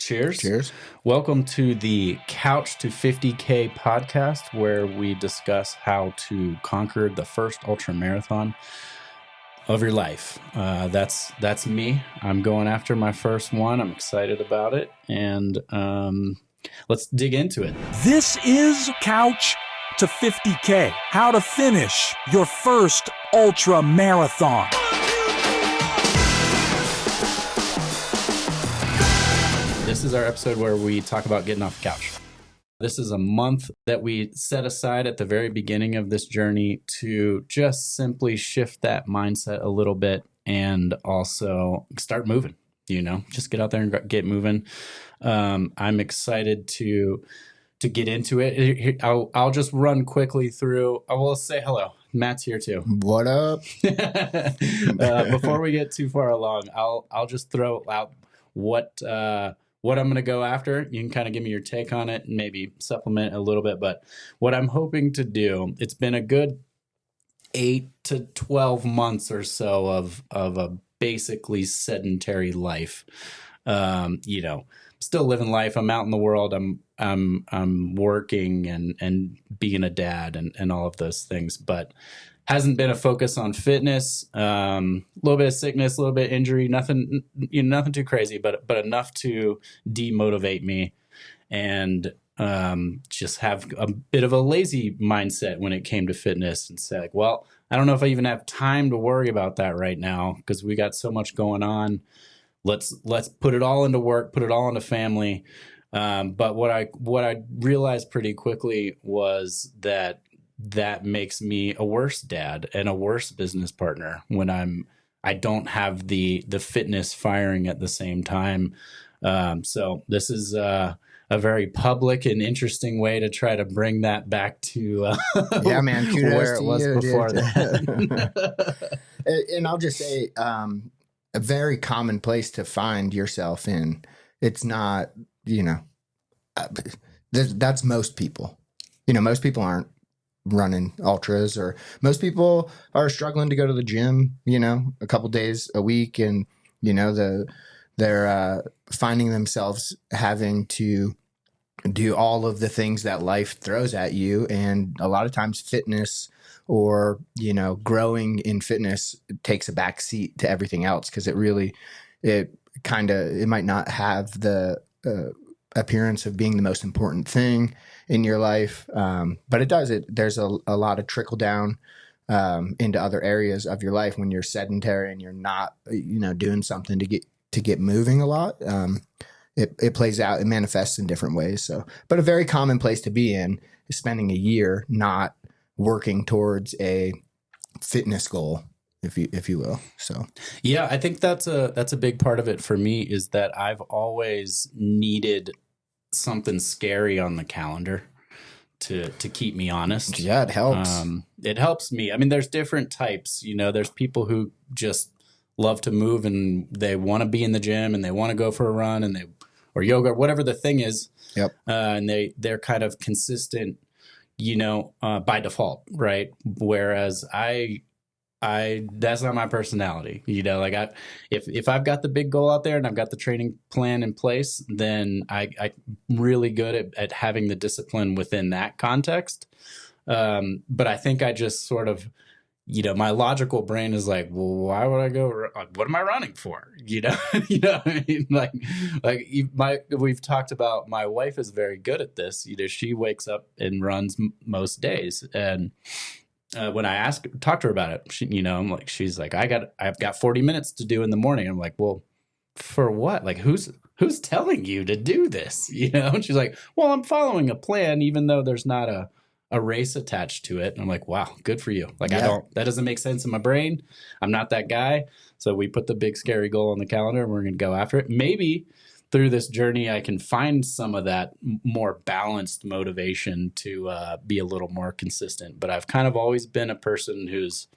Cheers. Cheers. Welcome to the Couch to 50K podcast, where we discuss how to conquer the first ultra marathon of your life. That's me. I'm going after my first one. I'm excited about it. And let's dig into it. This is Couch to 50K. How to finish your first ultra marathon. This is our episode where we talk about getting off the couch. This is a month that we set aside at the very beginning of this journey to just simply shift that mindset a little bit and also start moving, just get out there and get moving. I'm excited to get into it. I'll just run quickly through. I will say hello. Matt's here too. What up? Before we get too far along, I'll just throw out what I'm going to go after. You can kind of give me your take on it and maybe supplement a little bit. But what I'm hoping to do, it's been a good 8 to 12 months or so of a basically sedentary life. Still living life. I'm out in the world. I'm working and being a dad and all of those things, but hasn't been a focus on fitness. A little bit of sickness, a little bit of injury, nothing too crazy, but enough to demotivate me and just have a bit of a lazy mindset when it came to fitness and say, like, well, I don't know if I even have time to worry about that right now because we got so much going on. Let's put it all into work, put it all into family. But what I realized pretty quickly was that makes me a worse dad and a worse business partner when I don't have the fitness firing at the same time. So this is a very public and interesting way to try to bring that back to yeah, man, kudos where it to was you, before dude. that. And I'll just say, a very common place to find yourself in. It's not, that's most people. Most people aren't running ultras, or most people are struggling to go to the gym, a couple days a week. And, they're finding themselves having to do all of the things that life throws at you. And a lot of times fitness or, growing in fitness takes a back seat to everything else. Cause it might not have the appearance of being the most important thing in your life. But it does. There's a lot of trickle down into other areas of your life when you're sedentary and you're not, doing something to get moving a lot. It plays out, it manifests in different ways. So, but a very common place to be in is spending a year not working towards a fitness goal, if you will. So, yeah, I think that's a big part of it for me, is that I've always needed something scary on the calendar to keep me honest. Yeah, it helps. It helps me. I mean, there's different types, there's people who just love to move and they want to be in the gym and they want to go for a run or yoga, whatever the thing is. Yep. And they're kind of consistent, by default. Right. Whereas I that's not my personality. If I've got the big goal out there and I've got the training plan in place, then I'm really good at having the discipline within that context. But I think I just sort of, my logical brain is like, well, why would I go? What am I running for? What I mean? We've talked about, my wife is very good at this. She wakes up and runs most days. And when I talk to her about it, she's like, I've got 40 minutes to do in the morning. I'm like, well, for what? Like, who's telling you to do this? And she's like, well, I'm following a plan, even though there's not a race attached to it. And I'm like, wow, good for you. Like, yeah. That doesn't make sense in my brain. I'm not that guy. So we put the big scary goal on the calendar and we're going to go after it. Maybe through this journey, I can find some of that more balanced motivation to be a little more consistent. But I've kind of always been a person whose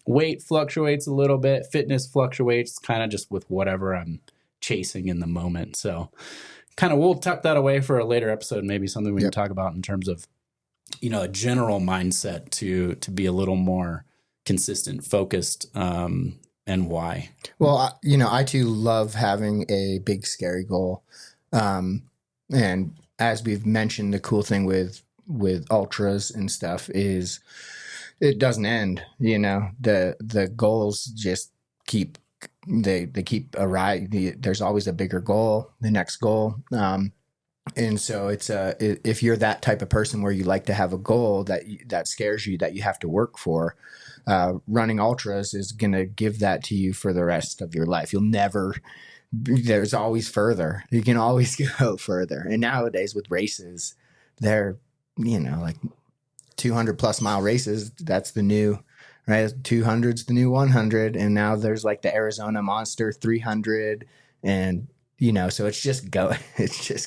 weight fluctuates a little bit. Fitness fluctuates kind of just with whatever I'm chasing in the moment. So kind of, we'll tuck that away for a later episode, maybe something we can talk about in terms of, a general mindset to be a little more consistent, focused, and why. Well, I too love having a big scary goal. And as we've mentioned, the cool thing with ultras and stuff is it doesn't end. The goals just keep they keep arriving. There's always a bigger goal, the next goal. And so if you're that type of person where you like to have a goal that scares you, that you have to work for, running ultras is going to give that to you for the rest of your life. There's always further. You can always go further. And nowadays with races, they're, like 200 plus mile races. That's the new, right? 200's the new 100. And now there's like the Arizona Monster 300. And, so it's just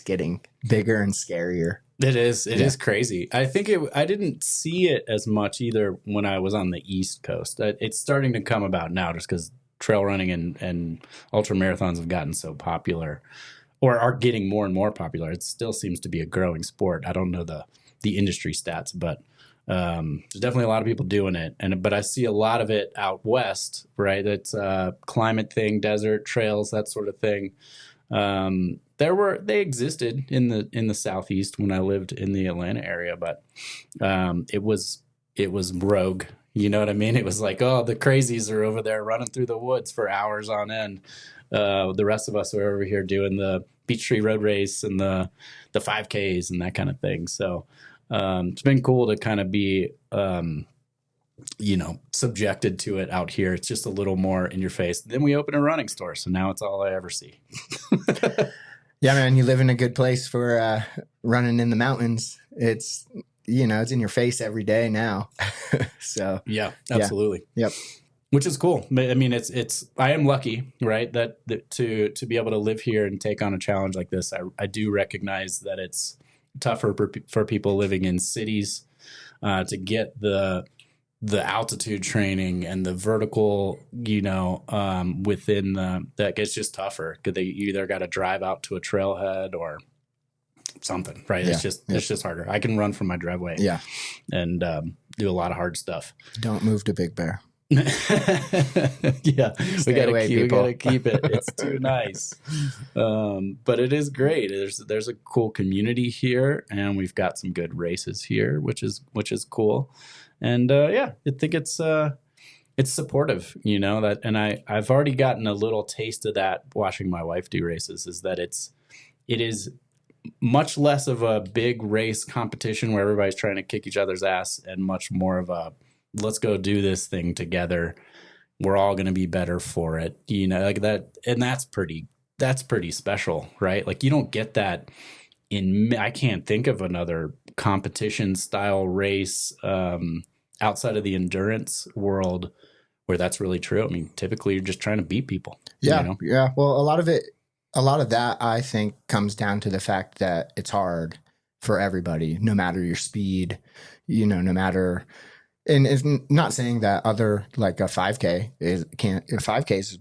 getting bigger and scarier. It is. It is crazy. I think I didn't see it as much either when I was on the East Coast. It's starting to come about now just because trail running and ultra marathons have gotten so popular, or are getting more and more popular. It still seems to be a growing sport. I don't know the industry stats, but there's definitely a lot of people doing it. But I see a lot of it out west, right? It's a climate thing, desert trails, that sort of thing. They existed in the Southeast when I lived in the Atlanta area, but it was rogue. You know what I mean? It was like, oh, the crazies are over there running through the woods for hours on end. The rest of us are over here doing the Peachtree Road Race and the 5Ks and that kind of thing. So it's been cool to kind of be subjected to it out here. It's just a little more in your face. Then we open a running store, so now it's all I ever see. Yeah, man, you live in a good place for running in the mountains. It's it's in your face every day now. So yeah, absolutely. Yeah. Yep. Which is cool. I mean, I am lucky, right? That to be able to live here and take on a challenge like this. I do recognize that it's tougher for people living in cities to get the altitude training and the vertical, within that gets just tougher because they either got to drive out to a trailhead or something, right? Yeah. It's just harder. I can run from my driveway, and do a lot of hard stuff. Don't move to Big Bear. Yeah, we gotta keep it. It's too nice, but it is great. There's a cool community here, and we've got some good races here, which is cool. And I think it's supportive, that, and I've already gotten a little taste of that watching my wife do races. Is that it is much less of a big race competition where everybody's trying to kick each other's ass, and much more of a let's go do this thing together. We're all going to be better for it, like that. And that's pretty special, right? Like you don't get that I can't think of another competition style race outside of the endurance world where that's really true. I mean, typically you're just trying to beat people. Yeah. Yeah. Well, a lot of that I think comes down to the fact that it's hard for everybody, no matter your speed, no matter. And it's not saying that other, like a 5K is 5K is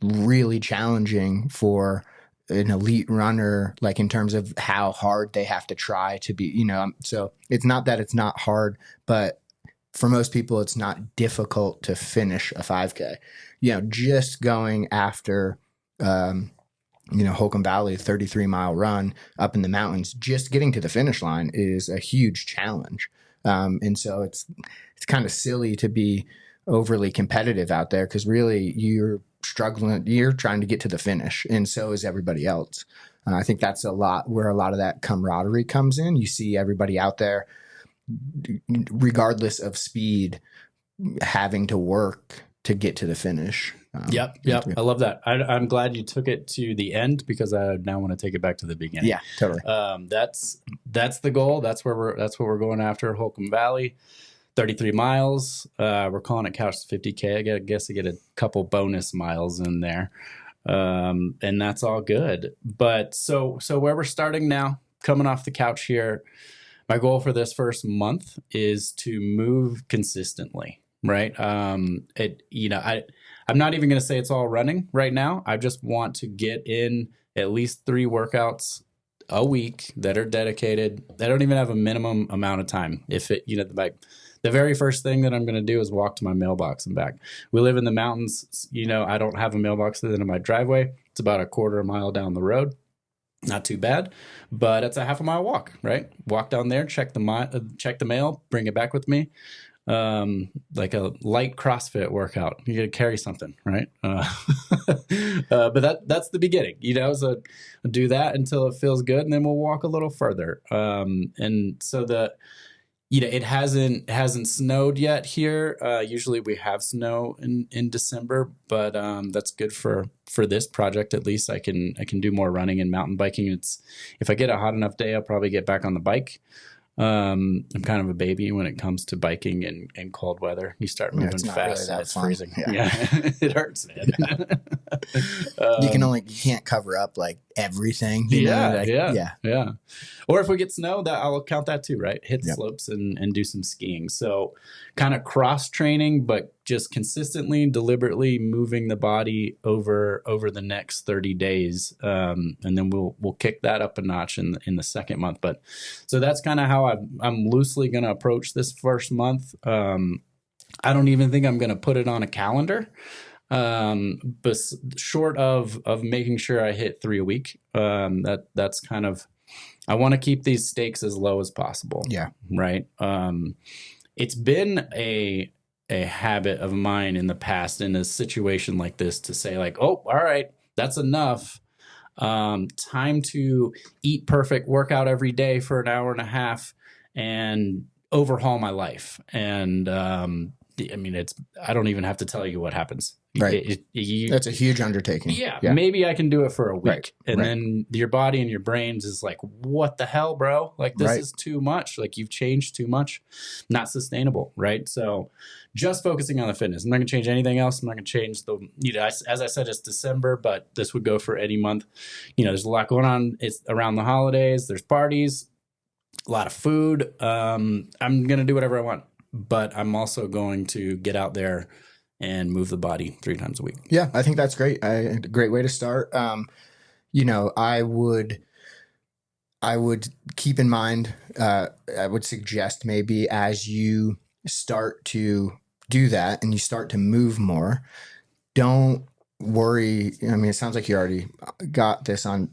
really challenging for an elite runner, like in terms of how hard they have to try to be, so it's not that it's not hard, but for most people, it's not difficult to finish a 5K, just going after, Holcomb Valley, 33-mile run up in the mountains, just getting to the finish line is a huge challenge. And so it's kind of silly to be overly competitive out there because really you're struggling, you're trying to get to the finish, and so is everybody else. I think that's a lot where a lot of that camaraderie comes in. You see everybody out there, regardless of speed, having to work to get to the finish. Yep. I love that. I'm glad you took it to the end because I now want to take it back to the beginning. Yeah, totally. That's the goal. That's what we're going after. Holcomb Valley, 33 miles. We're calling it Couch to 50K. I guess I get a couple bonus miles in there. And that's all good. But so where we're starting now, coming off the couch here, my goal for this first month is to move consistently, right? I'm not even going to say it's all running right now. I just want to get in at least 3 workouts a week that are dedicated. They don't even have a minimum amount of time. If it, the very first thing that I'm going to do is walk to my mailbox and back. We live in the mountains. I don't have a mailbox other than in my driveway. It's about a quarter mile down the road. not too bad, but it's a half a mile walk, right? Walk down there, check the mail, bring it back with me. Like a light CrossFit workout. You got to carry something, right? But that's the beginning, so do that until it feels good, and then we'll walk a little further. And so it hasn't snowed yet here. Usually we have snow in December, but that's good for this project. At least I can do more running and mountain biking. If I get a hot enough day, I'll probably get back on the bike. I'm kind of a baby when it comes to biking in cold weather. You start moving fast and it's freezing. Yeah. It hurts, man. You can't cover up like everything. Yeah. Or if we get snow, that I'll count that too, right? Hit slopes and do some skiing. So kind of cross training, but just consistently, deliberately moving the body over the next 30 days. And then we'll kick that up a notch in the second month. But so that's kind of how I'm loosely going to approach this first month. I don't even think I'm going to put it on a calendar. But short of making sure I hit 3 a week, that's kind of, I want to keep these stakes as low as possible. Yeah. Right. It's been a habit of mine in the past in a situation like this to say like, oh, all right, that's enough. Time to eat perfect, workout every day for an hour and a half and overhaul my life. And, I don't even have to tell you what happens. Right. That's a huge undertaking. Yeah. Maybe I can do it for a week. Right. And then your body and your brains is like, what the hell, bro? Like, this is too much. Like, you've changed too much. Not sustainable. Right. So just focusing on the fitness. I'm not going to change anything else. I'm not going to change as I said, it's December, but this would go for any month. There's a lot going on. It's around the holidays. There's parties, a lot of food. I'm going to do whatever I want, but I'm also going to get out there and move the body 3 times a week. Yeah, I think that's great. A great way to start. I would keep in mind, I would suggest maybe as you start to do that and you start to move more, don't worry. It sounds like you already got this on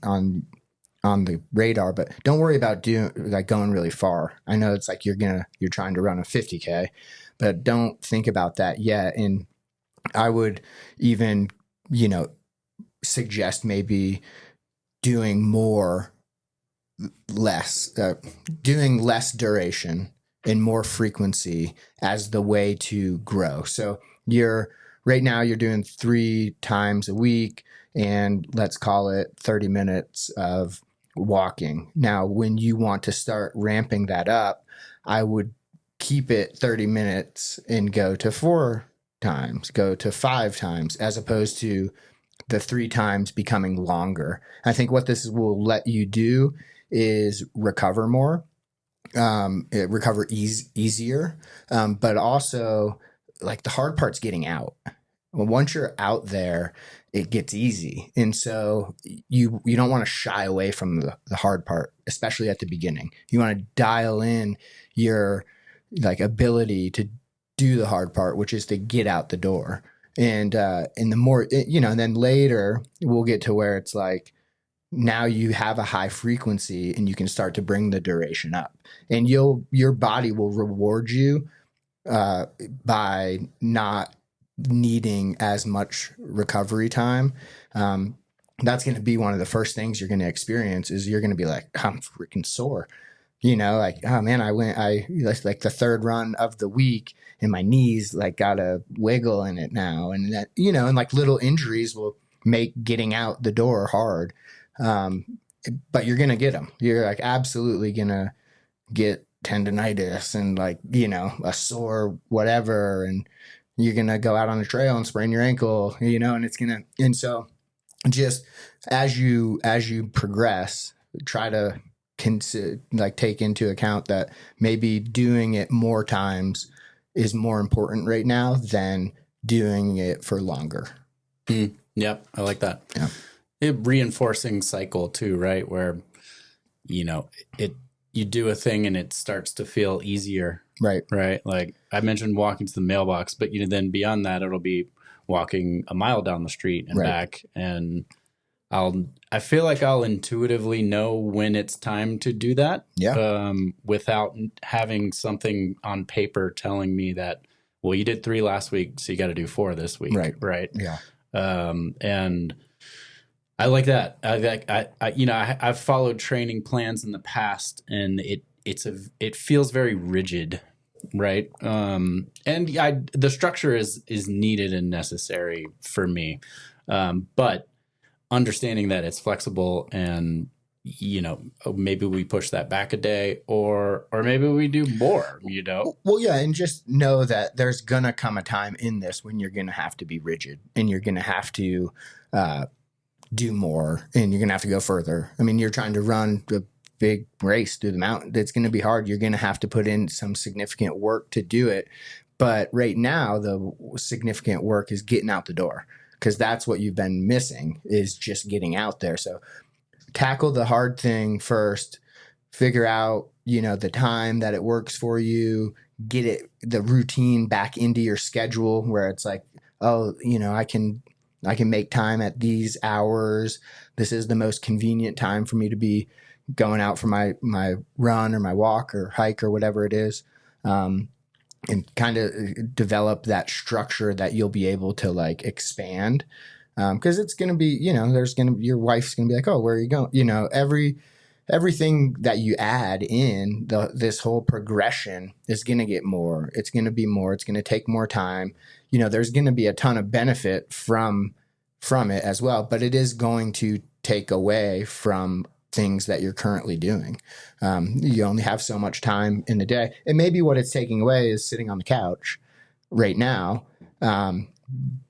the radar, but don't worry about going really far. I know it's like you're trying to run a 50K, but don't think about that yet. And I would even, suggest maybe doing less duration and more frequency as the way to grow. So right now you're doing 3 times a week and let's call it 30 minutes of walking. Now, when you want to start ramping that up, I would keep it 30 minutes and go to 4 times, go to 5 times, as opposed to the 3 times becoming longer. I think what this will let you do is recover more, recover easier, but also like the hard part's getting out. Well, once you're out there, it gets easy. And so you don't want to shy away from the hard part, especially at the beginning. You want to dial in your ability to do the hard part, which is to get out the door. And the more, and then later we'll get to where it's like, now you have a high frequency and you can start to bring the duration up, and your body will reward you by not needing as much recovery time. That's going to be one of the first things you're going to experience is you're going to be like, I'm freaking sore. Oh man, like the 3rd run of the week and my knees got a wiggle in it now. And that, and like little injuries will make getting out the door hard. But you're going to get them. You're absolutely going to get tendonitis and a sore, whatever. And you're going to go out on the trail and sprain your ankle, and so just as you progress, try to take into account that maybe doing it more times is more important right now than doing it for longer. Yep. I like that. Yeah. Reinforcing cycle too, right? Where, you do a thing and it starts to feel easier. Right. Right. Like I mentioned walking to the mailbox, but then beyond that, it'll be walking a mile down the street and back. And I feel like I'll intuitively know when it's time to do that. Yeah. Without having something on paper telling me that, well, you did 3 last week, so you got to do 4 this week. Right. Right. Yeah. And I like that. I've followed training plans in the past, and it feels very rigid, right? The structure is needed and necessary for me, but understanding that it's flexible, and maybe we push that back a day, or maybe we do more. Well, yeah, and just know that there's gonna come a time in this when you're gonna have to be rigid, and you're gonna have to do more, and you're gonna have to go further. I mean, you're trying to run a big race through the mountain. It's gonna be hard. You're gonna have to put in some significant work to do it. But right now, the significant work is getting out the door, because that's what you've been missing, is just getting out there. So tackle the hard thing first, figure out, the time that it works for you, get the routine back into your schedule where it's like, oh, I can make time at these hours. This is the most convenient time for me to be going out for my run or my walk or hike or whatever it is. And kind of develop that structure that you'll be able to like expand. Cause it's going to be, your wife's going to be like, oh, where are you going? Everything that you add in this whole progression is going to get more. It's going to be more. It's going to take more time. There's going to be a ton of benefit from it as well, but it is going to take away from things that you're currently doing. You only have so much time in the day, and maybe what it's taking away is sitting on the couch right now.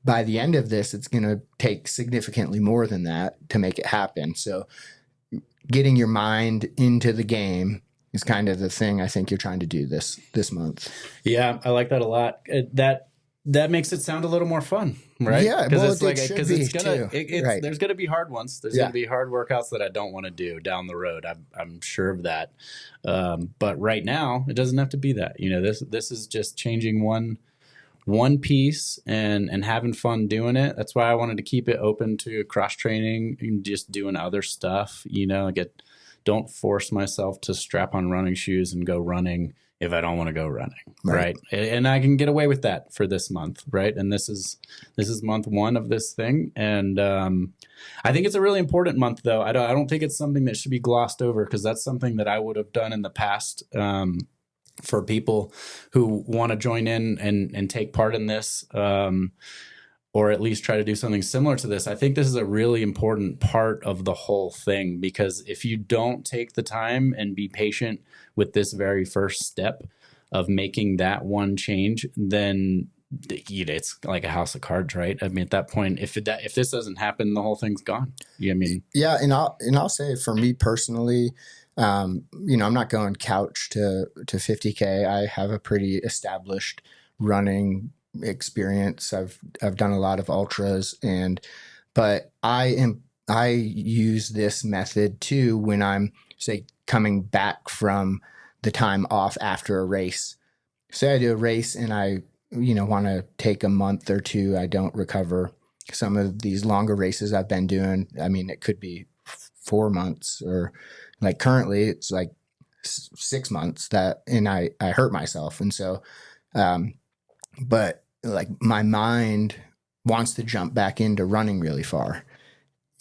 By the end of this, it's going to take significantly more than that to make it happen. So getting your mind into the game is kind of the thing I think you're trying to do this month. Yeah, I like that a lot. That makes it sound a little more fun, right? Yeah, because right. There's gonna be hard ones. There's gonna be hard workouts that I don't want to do down the road. I'm sure of that. But right now, it doesn't have to be that. This is just changing one piece and having fun doing it. That's why I wanted to keep it open to cross training and just doing other stuff. Don't force myself to strap on running shoes and go running if I don't want to go running, right? And I can get away with that for this month, right? And this is month 1 of this thing, and I think it's a really important month, though. I don't think it's something that should be glossed over, because that's something that I would have done in the past. For people who want to join in and take part in this, or at least try to do something similar to this, I think this is a really important part of the whole thing, because if you don't take the time and be patient with this very first step of making that one change, then it's like a house of cards, right? I mean, at that point, if this doesn't happen, the whole thing's gone. Yeah, and I'll say, for me personally, I'm not going couch to 50K. I have a pretty established running experience. I've done a lot of ultras, but I use this method too when I'm, say, coming back from the time off after a race. Say I do a race and I want to take a month or two. I don't recover. Some of these longer races I've been doing, I mean, it could be 4 months, or like currently it's like 6 months and I hurt myself. And so, but like my mind wants to jump back into running really far.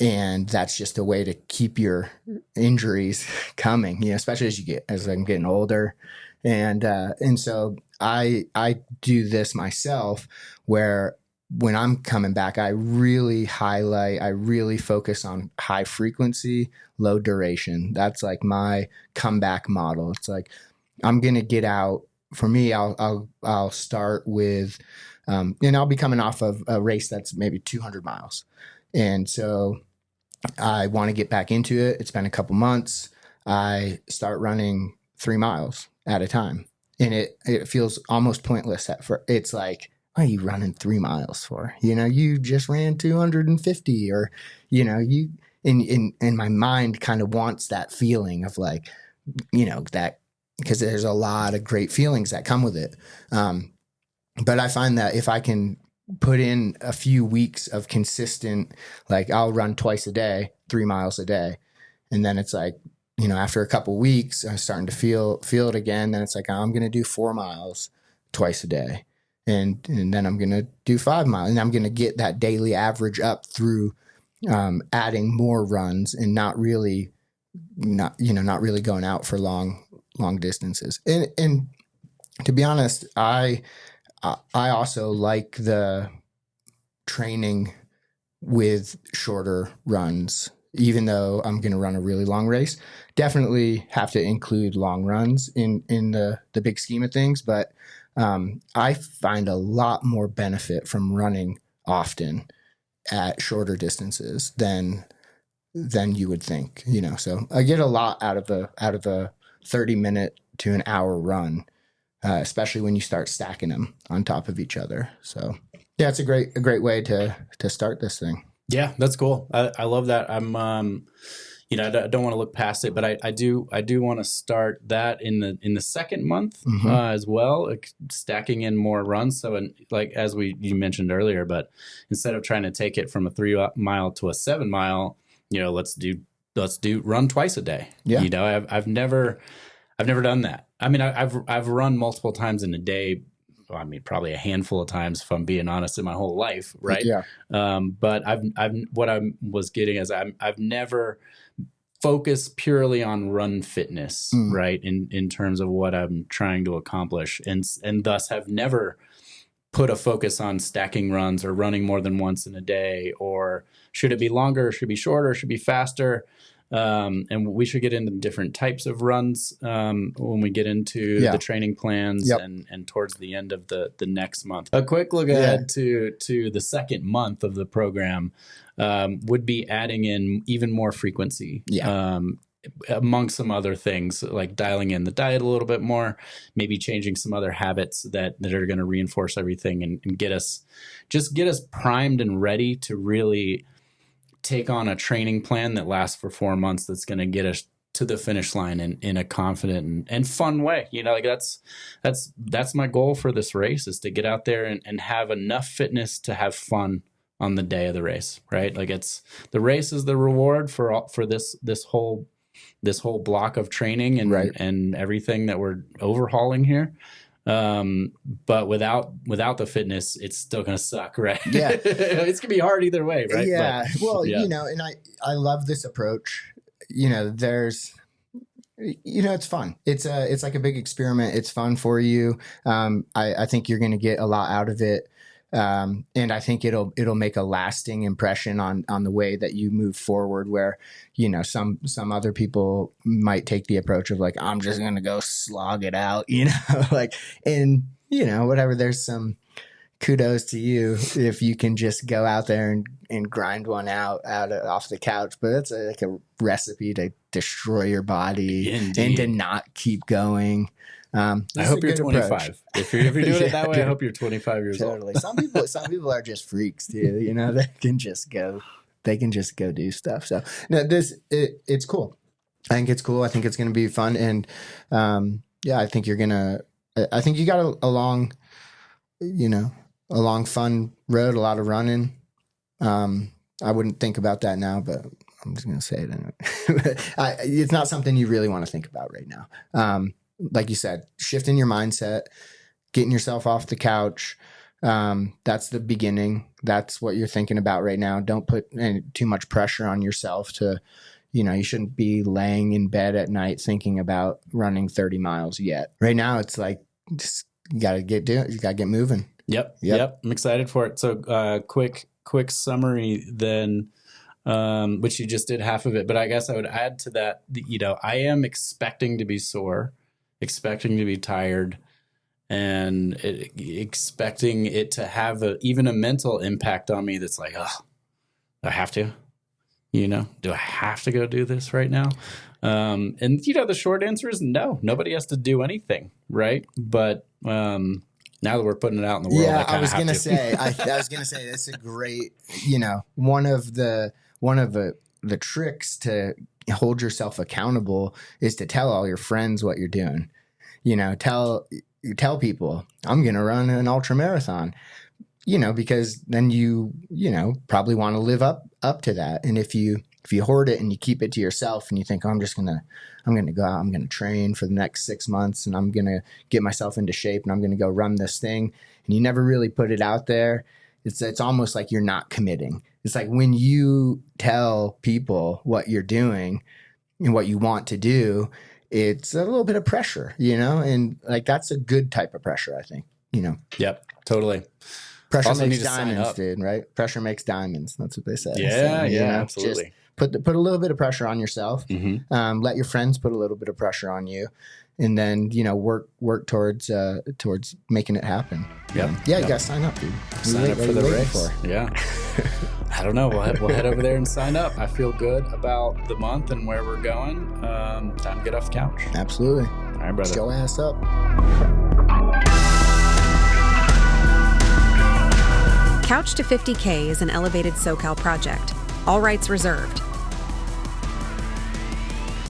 And that's just a way to keep your injuries coming, especially as I'm getting older. And so I do this myself, where when I'm coming back, I really focus on high frequency, low duration. That's like my comeback model. It's like, I'm going to get out. For me, I'll start with, and I'll be coming off of a race that's maybe 200 miles. And so I want to get back into it. It's been a couple months. I start running 3 miles at a time, and it feels almost pointless it's like, what are you running 3 miles for? You just ran 250, or, and my mind kind of wants that feeling of like, that, because there's a lot of great feelings that come with it. But I find that if I can put in a few weeks of consistent, like I'll run twice a day, 3 miles a day. And then it's like, after a couple weeks, I'm starting to feel it again. Then it's like, I'm going to do 4 miles twice a day. And then I'm going to do 5 miles, and I'm going to get that daily average up through adding more runs and not really going out for long distances. And to be honest, I also like the training with shorter runs, even though I'm going to run a really long race. Definitely have to include long runs in the big scheme of things. But I find a lot more benefit from running often at shorter distances than you would think, So I get a lot out of a 30-minute to an hour run, especially when you start stacking them on top of each other. So yeah, it's a great way to start this thing. Yeah, that's cool. I love that. I'm, I don't want to look past it, but I do want to start that in the second month as well, like stacking in more runs. So, like as you mentioned earlier, but instead of trying to take it from a 3 mile to a 7 mile, let's do run twice a day. Yeah. I've never done that. I mean, I've run multiple times in a day. I mean, probably a handful of times, if I'm being honest, in my whole life, right? Yeah. But what I was getting is I've never focused purely on run fitness, right? In terms of what I'm trying to accomplish, and thus have never put a focus on stacking runs or running more than once in a day, or should it be longer, should it be shorter, should it be faster. And we should get into different types of runs when we get into the training plans and towards the end of the next month. A quick look ahead to the second month of the program would be adding in even more frequency. Among some other things, like dialing in the diet a little bit more, maybe changing some other habits that are going to reinforce everything and get us primed and ready to really take on a training plan that lasts for 4 months that's going to get us to the finish line in a confident and fun way. Like that's my goal for this race, is to get out there and have enough fitness to have fun on the day of the race, right? Like the race is the reward for this whole block of training and everything that we're overhauling here. But without the fitness, it's still going to suck, right? Yeah. It's going to be hard either way, right? Yeah. And I love this approach. There's, it's fun. It's like a big experiment. It's fun for you. I think you're going to get a lot out of it. And I think it'll make a lasting impression on the way that you move forward, where, some other people might take the approach of like, I'm just going to go slog it out, whatever. There's some kudos to you if you can just go out there and grind one out off the couch, but it's like a recipe to destroy your body. Indeed. And to not keep going. I hope you're 25. If you're doing it that way, I hope you're 25 years old. Some people are just freaks too. They can just go do stuff. So no, it's cool. I think it's cool. I think it's going to be fun. And I think you got a long fun road, a lot of running. I wouldn't think about that now, but I'm just going to say it anyway. It's not something you really want to think about right now. Like you said, shifting your mindset, getting yourself off the couch. That's the beginning. That's what you're thinking about right now. Don't put too much pressure on yourself to, you shouldn't be laying in bed at night thinking about running 30 miles yet. Right now, it's like, just, you got to get moving. Yep. I'm excited for it. So, quick summary then, which you just did half of it, but I guess I would add to that, I am expecting to be sore, expecting to be tired, and expecting it to have even a mental impact on me that's like, oh, I have to, do I have to go do this right now? And the short answer is no, nobody has to do anything, right? But now that we're putting it out in the world, I was gonna say that's a great, one of the tricks to hold yourself accountable is to tell all your friends what you're doing. Tell people I'm going to run an ultra marathon. because then you probably want to live up to that. And if you hoard it and you keep it to yourself and you think, oh, I'm going to go out, I'm going to train for the next 6 months and I'm going to get myself into shape and I'm going to go run this thing. And you never really put it out there. It's almost like you're not committing. It's like when you tell people what you're doing and what you want to do, it's a little bit of pressure, and like that's a good type of pressure, I think, Yep, totally. Pressure Also makes diamonds, dude, right? Pressure makes diamonds. That's what they say. Yeah, So, absolutely. Just put a little bit of pressure on yourself. Mm-hmm. Let your friends put a little bit of pressure on you, and then work towards making it happen. Yep. You gotta sign up, dude. Sign up for the race. Yeah. I don't know. We'll head over there and sign up. I feel good about the month and where we're going. Time to get off the couch. Absolutely. All right, brother. Go ass up. Couch to 50K is an Elevated SoCal project. All rights reserved.